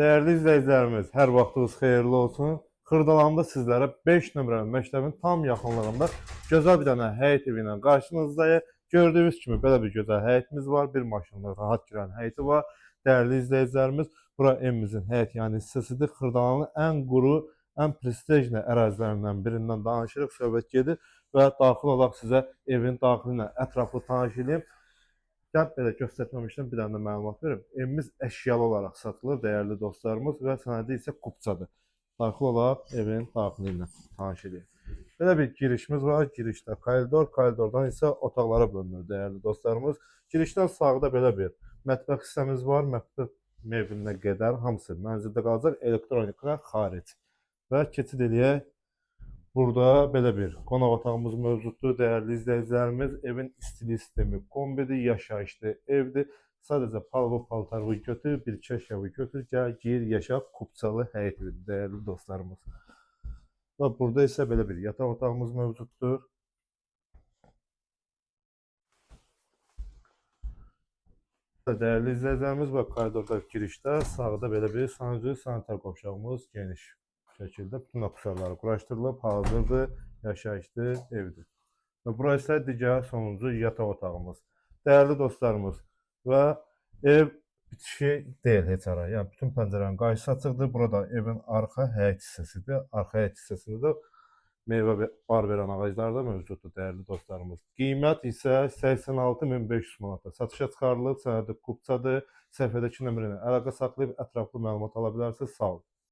Değerli izləyicilərimiz, hər vaxtınız xeyirli olsun. Xırdalanda sizlərə 5 nömrəli məktəbin tam yaxınlığında gözəl bir dənə həyət evi ilə qarşınızdayıq. Gördüyünüz kimi belə bir gözəl həyətimiz var. Bir maşınla rahat girən həyəti var. Değerli izləyicilərimiz, bura evimizin həyət yanı hissəsidir. Xırdalanın ən quru, ən prestijli ərazilərindən birindən danışırıq, söhbət gedir və daxil olaraq sizə evin daxili ilə ətraflı tanış edeyim. Gəl belə göstərməmişdən bir dənə də məlumat verim. Evimiz əşyalı olaraq satılır, dəyərli dostlarımız, və sənədi isə kupçadır. Daxil olaraq evin daxili ilə tanış edeyim. Belə bir girişimiz var. Girişdə koridor, koridordan isə otaqlara bölünür, dəyərli dostlarımız. Girişdən sağda belə bir mətbəx hissəmiz var. Mətbəx meblinə qədər hamısı mənzildə qalacaq, elektronika xaric. Və keçid eləyək. Burada belə bir qonaq otağımız mövcuddur, dəyərli izləyicilərimiz. Evin istili sistemi kombidir, yaşayışlı evdir. Sadəcə paltarı götür, bir çeşyavi götür, gəl, gir, yaşa, kupçalı həyət evidir, dəyərli dostlarımız. Və burada isə belə bir yataq otağımız mövcuddur. Dəyərli izləyicilərimiz, və koridorda girişdə sağda belə bir sanitar qovşağımız geniş şəkildə bütün aksesuarları quraşdırılıb, hazırdır, yaşayışlı evdir. Və burası isə digər sonuncu yataq otağımız. Dəyərli dostlarımız, və ev bitişi deyil heç ara. Yəni bütün pəncərənin qarşısı açıqdır. Burada evin arxa həyət hissəsidir. Arxa həyət hissəsində də meyvə bar verən ağaclar da mövcuddur, dəyərli dostlarımız. Qiymət isə 86.500 manata satışa çıxarılıb, sənədi kupçadır. Səhifədəki nömrə ilə əlaqə saxlayıb ətraflı məlumat ala bilərsiniz. Sağ olun.